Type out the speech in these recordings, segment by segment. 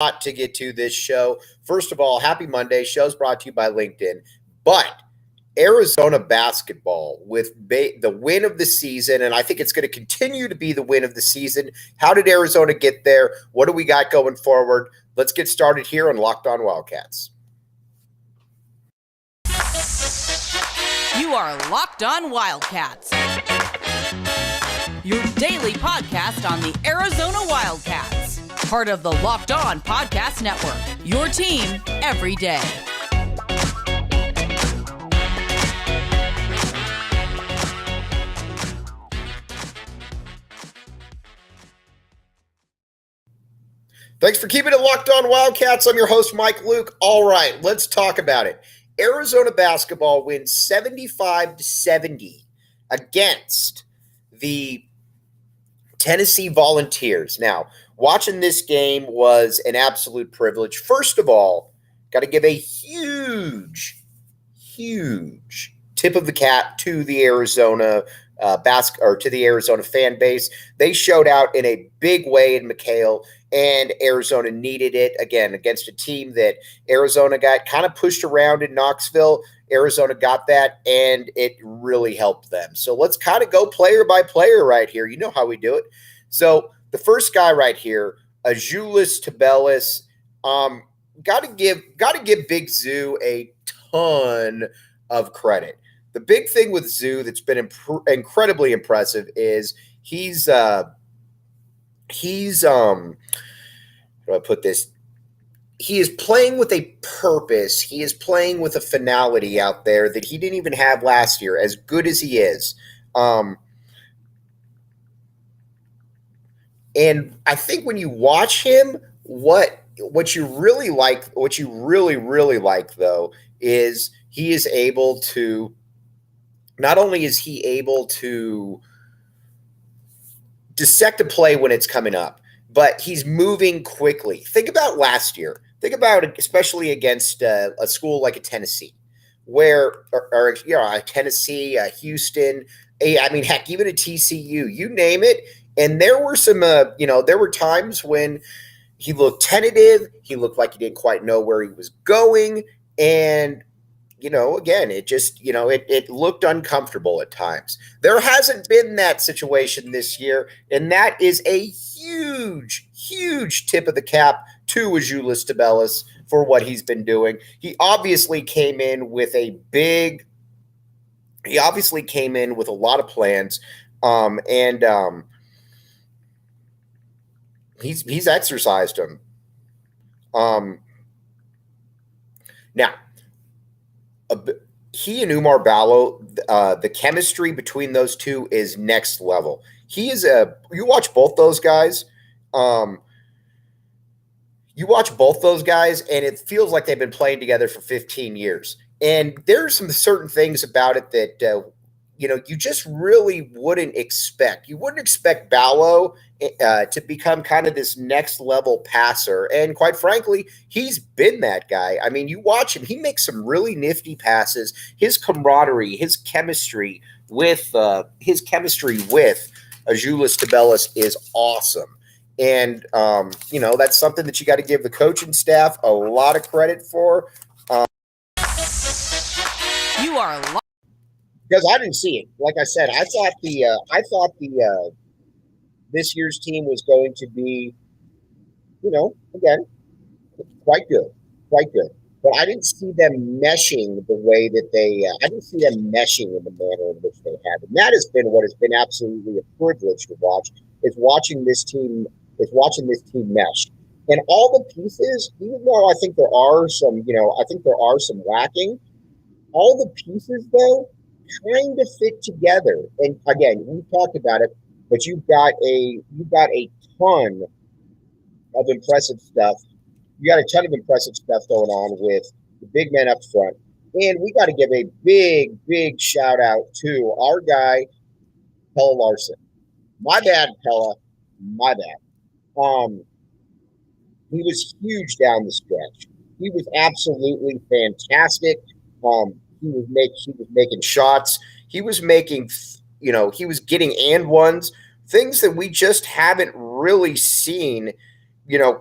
Lot to get to this show. First of all, happy Monday. Show's brought to you by LinkedIn. But Arizona basketball with the win of the season, and I think it's going to continue to be the win of the season. How did Arizona get there? What do we got going forward? Let's get started here on Locked On Wildcats. You are Locked On Wildcats, your daily podcast on the Arizona Wildcats, part of the Locked On Podcast Network, your team every day. Thanks for keeping it Locked On Wildcats. I'm your host, Mike Luke. All right, let's talk about it. Arizona basketball wins 75-70 against the Tennessee Volunteers. Now, watching this game was an absolute privilege. First of all, got to give a huge tip of the cap to the Arizona to the Arizona fan base. They showed out in a big way in McHale, and Arizona needed it again against a team that Arizona got kind of pushed around in Knoxville. Arizona got that, and it really helped them. So let's kind of go player by player right here. You know how we do it. So the first guy right here, Azuolas Tubelis, got to give Big Zoo a ton of credit. The big thing with Zoo that's been incredibly impressive is he's how do I put this? He is playing with a purpose. He is playing with a finality out there that he didn't even have last year, as good as he is. And I think when you watch him, what you really like though, is he is able to, not only is he able to dissect a play when it's coming up, but he's moving quickly. Think about last year. Think about it, especially against a school like a Tennessee, or a Tennessee, a Houston, heck, even a TCU, you name it. And there were some, there were times when he looked tentative. He looked like he didn't quite know where he was going. And, again, it just, it looked uncomfortable at times. There hasn't been that situation this year. And that is a huge tip of the cap to Azuolas Tubelis for what he's been doing. He obviously came in with a lot of plans. He's exercised them. Now, he and AndOumar Ballo, the chemistry between those two is next level. You watch both those guys, and it feels like they've been playing together for 15 years. And there's some certain things about it that, you just really wouldn't expect. You wouldn't expect Ballo to become kind of this next level passer. And quite frankly, he's been that guy. I mean, you watch him, he makes some really nifty passes. His camaraderie, his chemistry with Azuolas Tubelis is awesome. And, that's something that you got to give the coaching staff a lot of credit for. You are because I didn't see it. Like I said, I thought this year's team was going to be, again, quite good. But I didn't see them meshing the way that I didn't see them meshing in the manner in which they have. And that has been what has been absolutely a privilege to watch, is watching this team mesh. And all the pieces, even though I think there are some lacking, all the pieces though kind of fit together. And again, we talked about it, but you've got a ton of impressive stuff. You got a ton of impressive stuff going on with the big men up front. And we got to give a big shout out to our guy, Pelle Larsson. My bad, Pelle. My bad. He was huge down the stretch. He was absolutely fantastic. He was making shots. He was making, he was getting and ones, things that we just haven't really seen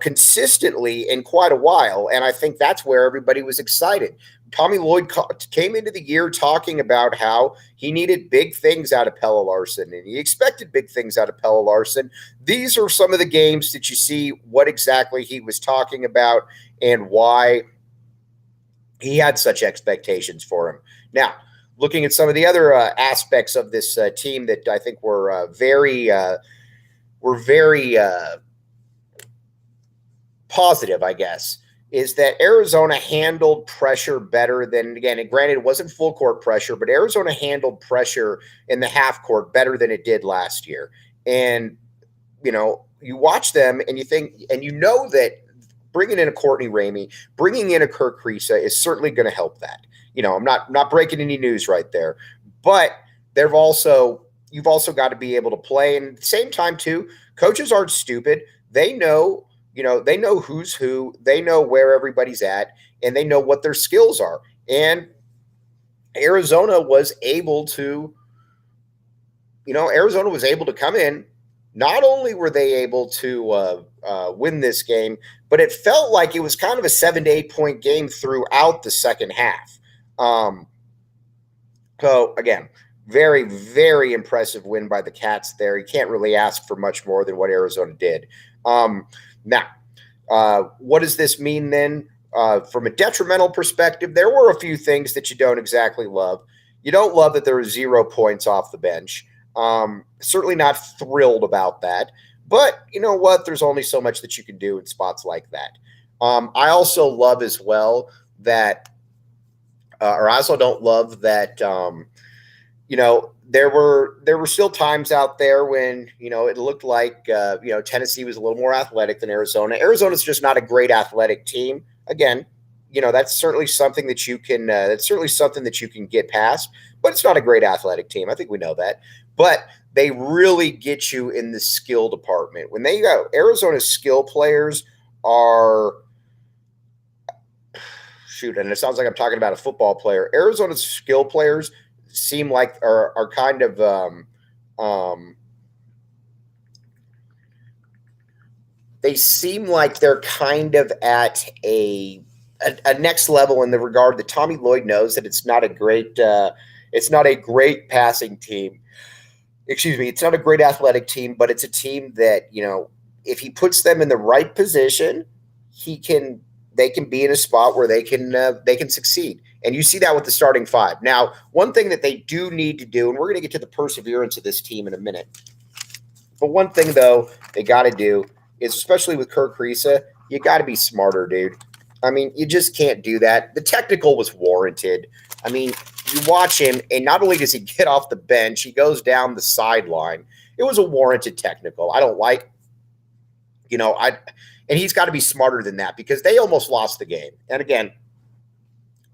consistently in quite a while. And I think that's where everybody was excited. Tommy Lloyd came into the year talking about how he needed big things out of Pelle Larsson, and he expected big things out of Pelle Larsson. These are some of the games that you see what exactly he was talking about and why he had such expectations for him. Now, looking at some of the other aspects of this team that I think were very positive, I guess, is that Arizona handled pressure better than, again, and granted, it wasn't full court pressure, but Arizona handled pressure in the half court better than it did last year. And, you watch them and you think, and that bringing in a Courtney Ramey, bringing in a Kirk Kriisa is certainly going to help that. I'm not breaking any news right there, but you've also got to be able to play. And at the same time, too, coaches aren't stupid. They know who's who, they know where everybody's at, and they know what their skills are. And Arizona was able to come in. Not only were they able to win this game, but it felt like it was kind of a 7 to 8 point game throughout the second half. So again, very, very impressive win by the Cats there. You can't really ask for much more than what Arizona did. Now, what does this mean then? From a detrimental perspective, there were a few things that you don't exactly love. You don't love that there were 0 points off the bench. Certainly not thrilled about that. But you know what? There's only so much that you can do in spots like that. I also love as well that, or I also don't love that, there were still times out there when, it looked like, Tennessee was a little more athletic than Arizona. Arizona's just not a great athletic team. Again, that's certainly something that you can, get past, but it's not a great athletic team. I think we know that, but they really get you in the skill department. When they go, Arizona's skill players are, and it sounds like I'm talking about a football player. Arizona's skill players seem like are kind of they seem like they're kind of at a next level in the regard that Tommy Lloyd knows that it's not a great passing team. Excuse me, it's not a great athletic team, but it's a team that, if he puts them in the right position, they can be in a spot where they can succeed. And you see that with the starting five. Now, one thing that they do need to do, and we're going to get to the perseverance of this team in a minute, but one thing, though, they got to do is, especially with Kirk Kriisa, you got to be smarter, dude. I mean, you just can't do that. The technical was warranted. I mean, you watch him, and not only does he get off the bench, he goes down the sideline. It was a warranted technical. I don't like, and he's got to be smarter than that because they almost lost the game. And again,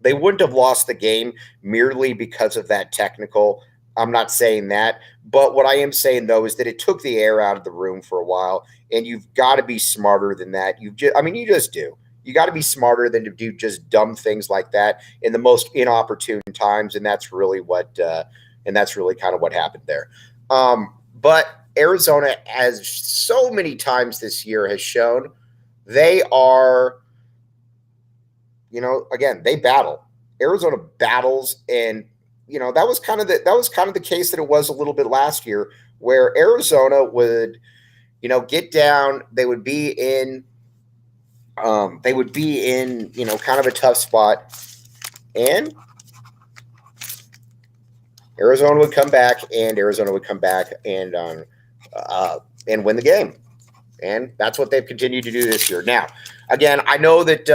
they wouldn't have lost the game merely because of that technical. I'm not saying that. But what I am saying, though, is that it took the air out of the room for a while, and you've got to be smarter than that. You just do. You got to be smarter than to do just dumb things like that in the most inopportune times, and that's really kind of what happened there. But Arizona, as so many times this year has shown, they are, again, they battle. Arizona battles, and that was kind of the case that it was a little bit last year, where Arizona would, get down. They would be in, kind of a tough spot, and Arizona would come back and win the game. And that's what they've continued to do this year. Now, again, I know that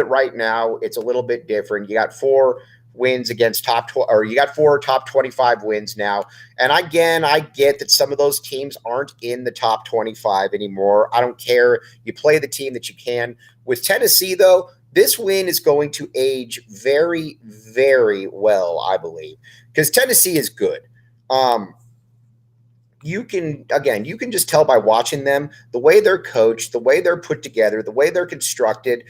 right now it's a little bit different. You got 4 wins against you got 4 top 25 wins now. And again, I get that some of those teams aren't in the top 25 anymore. I don't care. You play the team that you can. With Tennessee, though, this win is going to age very, very well, I believe, because Tennessee is good. You can just tell by watching them, the way they're coached, the way they're put together, the way they're constructed.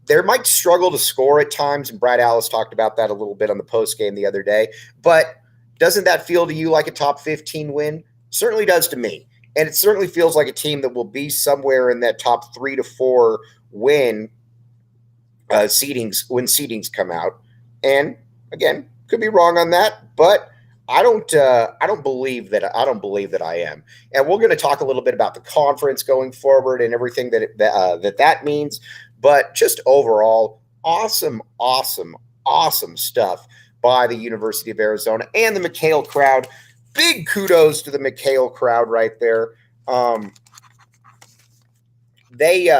They might struggle to score at times, and Brad Allis talked about that a little bit on the post game the other day. But doesn't that feel to you like a top 15 win? Certainly does to me. And it certainly feels like a team that will be somewhere in that top 3 to 4 win seedings when seedings come out. And again, could be wrong on that, but I don't believe that I am. And we're going to talk a little bit about the conference going forward and everything that means. But just overall, awesome stuff by the University of Arizona and the McHale crowd. Big kudos to the McHale crowd right there. They,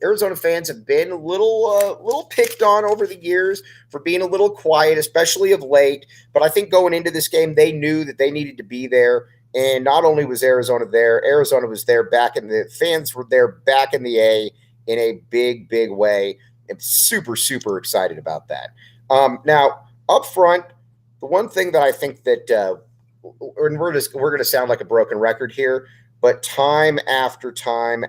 Arizona fans have been a little picked on over the years for being a little quiet, especially of late. But I think going into this game, they knew that they needed to be there. And not only was Arizona there, Arizona was there fans were there back in the A in a big way. I'm super excited about that. Now, up front, the one thing that I think that, and we're going to sound like a broken record here, but time after time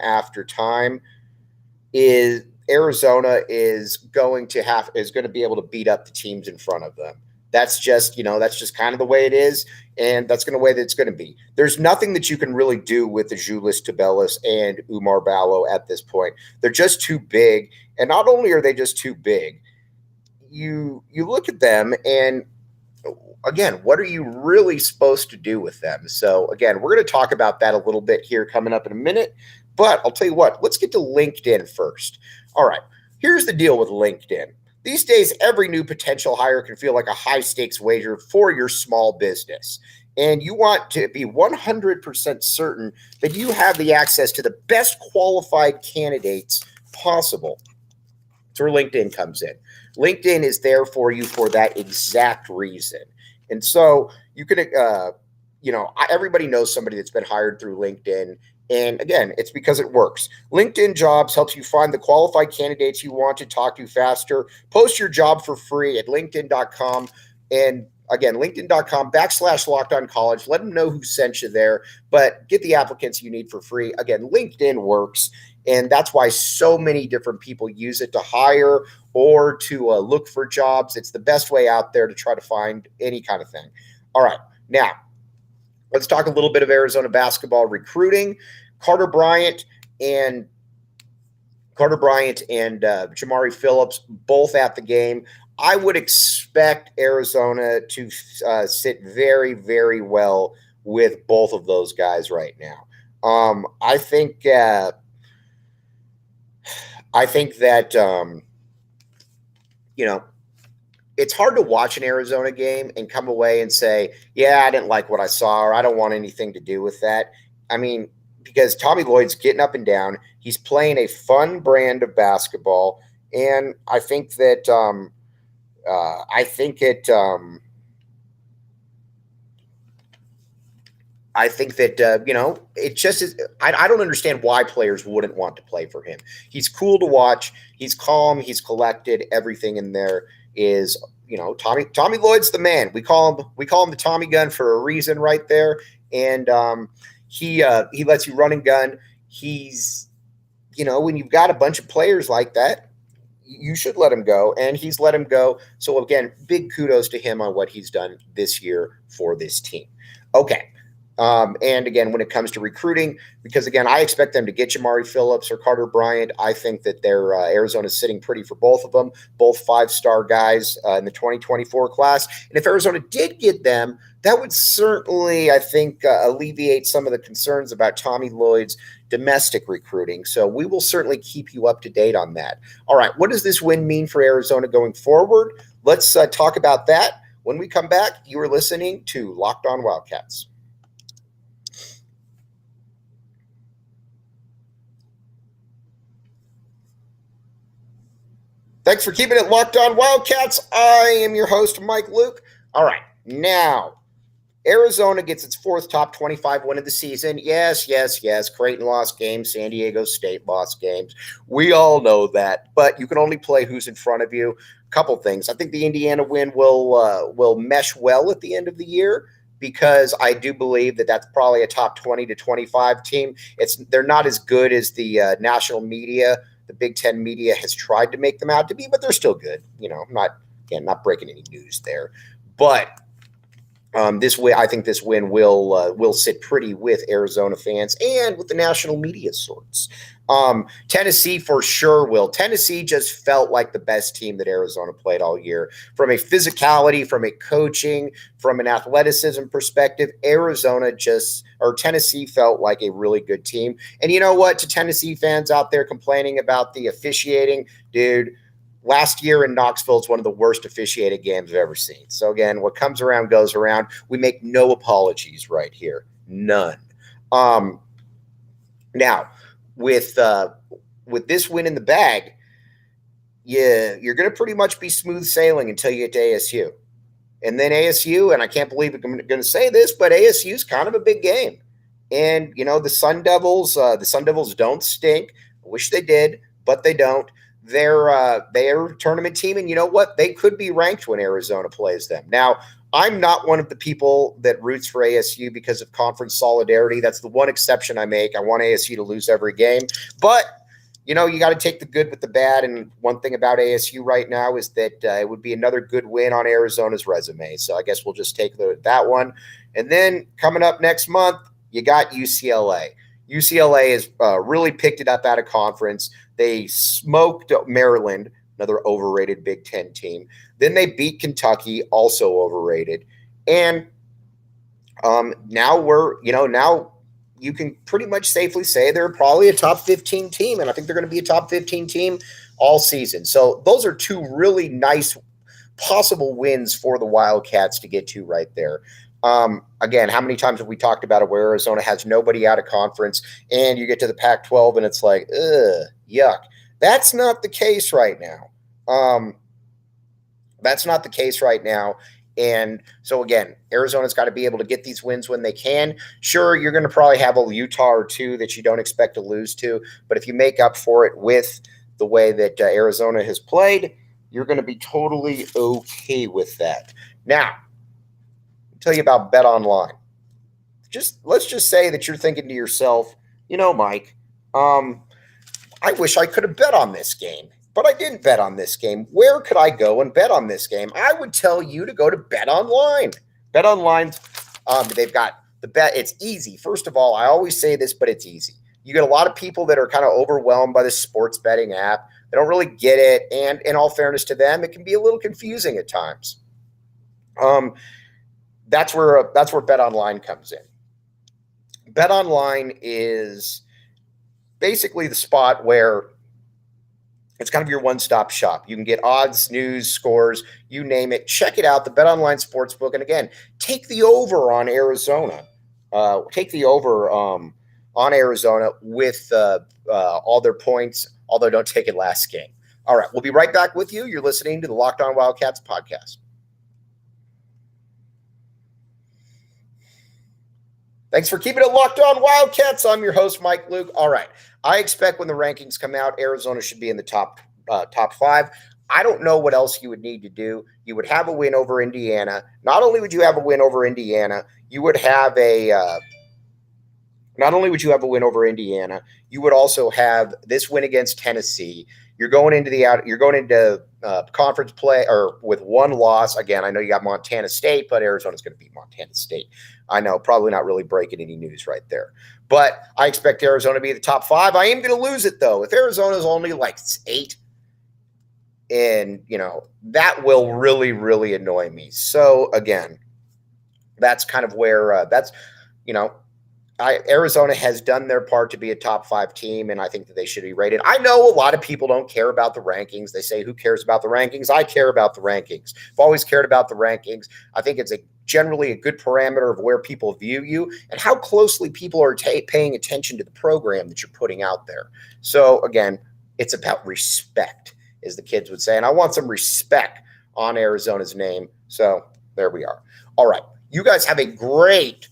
is Arizona is going to be able to beat up the teams in front of them. That's just kind of the way it is, and that's the way that it's going to be. There's nothing that you can really do with the Azuolas Tubelis and andOumar Ballo at this point. They're just too big, and not only are they just too big, you look at them and again, what are you really supposed to do with them? So again, we're going to talk about that a little bit here coming up in a minute. But I'll tell you what, let's get to LinkedIn first. All right, here's the deal with LinkedIn. These days, every new potential hire can feel like a high-stakes wager for your small business. And you want to be 100% certain that you have the access to the best qualified candidates possible. That's where LinkedIn comes in. LinkedIn is there for you for that exact reason. And so you can, everybody knows somebody that's been hired through LinkedIn. And again, it's because it works. LinkedIn Jobs helps you find the qualified candidates you want to talk to faster. Post your job for free at linkedin.com. And again, linkedin.com/LockedOnCollege. Let them know who sent you there, but get the applicants you need for free. Again, LinkedIn works. And that's why so many different people use it to hire or to look for jobs. It's the best way out there to try to find any kind of thing. All right. Now, let's talk a little bit of Arizona basketball recruiting. Carter Bryant and Jamari Phillips both at the game. I would expect Arizona to sit very well with both of those guys right now. I think that it's hard to watch an Arizona game and come away and say, yeah, I didn't like what I saw, or I don't want anything to do with that. I mean, because Tommy Lloyd's getting up and down. He's playing a fun brand of basketball. And I think that, it just is. I don't understand why players wouldn't want to play for him. He's cool to watch. He's calm. He's collected. Everything in there is, Tommy Lloyd's the man. We call him the Tommy gun for a reason right there. And he lets you run and gun. He's, when you've got a bunch of players like that, you should let him go, and he's let him go. So again, big kudos to him on what he's done this year for this team. Okay. And again, when it comes to recruiting, because again, I expect them to get Jamari Phillips or Carter Bryant. I think that they're Arizona's sitting pretty for both of them, both 5-star guys in the 2024 class. And if Arizona did get them, that would certainly, I think, alleviate some of the concerns about Tommy Lloyd's domestic recruiting. So we will certainly keep you up to date on that. All right, what does this win mean for Arizona going forward? Let's talk about that when we come back. You are listening to Locked On Wildcats. Thanks for keeping it locked on Wildcats. I am your host, Mike Luke. All right, now, Arizona gets its 4th top 25 win of the season. Yes. Creighton lost games. San Diego State lost games. We all know that, but you can only play who's in front of you. A couple things. I think the Indiana win will mesh well at the end of the year, because I do believe that that's probably a top 20 to 25 team. They're not as good as the national media, the Big Ten media has tried to make them out to be, but they're still good. I'm not breaking any news there. But This way, I think this win will sit pretty with Arizona fans and with the national media sorts. Tennessee for sure will. Tennessee just felt like the best team that Arizona played all year. From a physicality, from a coaching, from an athleticism perspective, Tennessee felt like a really good team. And you know what? To Tennessee fans out there complaining about the officiating, dude, last year in Knoxville is one of the worst officiated games I've ever seen. So again, what comes around goes around. We make no apologies right here, none. Now, with this win in the bag, yeah, you're going to pretty much be smooth sailing until you get to ASU, and then ASU. And I can't believe I'm going to say this, but ASU is kind of a big game. And you know the Sun Devils don't stink. I wish they did, but they don't. They're a tournament team, and you know what? They could be ranked when Arizona plays them. Now, I'm not one of the people that roots for ASU because of conference solidarity. That's the one exception I make. I want ASU to lose every game, but you know you got to take the good with the bad. And one thing about ASU right now is that it would be another good win on Arizona's resume. So I guess we'll just take that one. And then coming up next month, you got UCLA. UCLA has really picked it up out of conference. They smoked Maryland, another overrated Big Ten team. Then they beat Kentucky, also overrated. And now you can pretty much safely say they're probably a top 15 team. And I think they're going to be a top 15 team all season. So those are two really nice possible wins for the Wildcats to get to right there. Again, how many times have we talked about it where Arizona has nobody out of conference and you get to the Pac-12 and it's like, ugh, yuck. That's not the case right now. That's not the case right now. And so, again, Arizona's got to be able to get these wins when they can. Sure, you're going to probably have a Utah or two that you don't expect to lose to. But if you make up for it with the way that Arizona has played, you're going to be totally okay with that. Now, tell you about BetOnline. Let's just say that you're thinking to yourself, you know, Mike, I wish I could have bet on this game, but I didn't bet on this game. Where could I go and bet on this game? I would tell you to go to BetOnline. BetOnline, they've got the bet. It's easy. First of all, I always say this, but it's easy. You get a lot of people that are kind of overwhelmed by this sports betting app. They don't really get it, and in all fairness to them, it can be a little confusing at times. That's where BetOnline comes in. BetOnline is basically the spot where it's kind of your one-stop shop. You can get odds, news, scores, you name it. Check it out, the BetOnline Sportsbook. And again, take the over on Arizona. Take the over on Arizona with all their points, although don't take it last game. All right, we'll be right back with you. You're listening to the Locked On Wildcats podcast. Thanks for keeping it locked on, Wildcats. I'm your host, Mike Luke. All right. I expect when the rankings come out, Arizona should be in the top 5. I don't know what else you would need to do. You would have a win over Indiana. Not only would you have a win over Indiana, you would have not only would you have a win over Indiana, you would also have this win against Tennessee. You're going into conference play or with one loss. Again, I know you got Montana State, but Arizona's going to beat Montana State. I know, probably not really breaking any news right there. But I expect Arizona to be the top 5. I am going to lose it, though. If Arizona's only like 8, and, that will really, really annoy me. So, again, that's kind of where Arizona has done their part to be a top 5 team, and I think that they should be rated. I know a lot of people don't care about the rankings. They say, who cares about the rankings? I care about the rankings. I've always cared about the rankings. I think it's generally a good parameter of where people view you and how closely people are paying attention to the program that you're putting out there. So, again, it's about respect, as the kids would say, and I want some respect on Arizona's name. So, there we are. All right. You guys have a great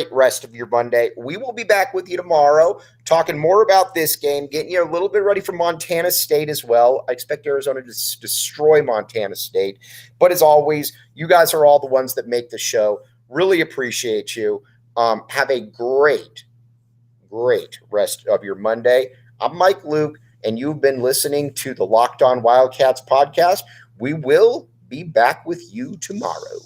rest of your Monday. We will be back with you tomorrow talking more about this game, getting you a little bit ready for Montana State as well. I expect Arizona to destroy Montana State. But as always, you guys are all the ones that make the show. Really appreciate you. Have a great rest of your Monday. I'm Mike Luke, and you've been listening to the Locked On Wildcats podcast. We will be back with you tomorrow.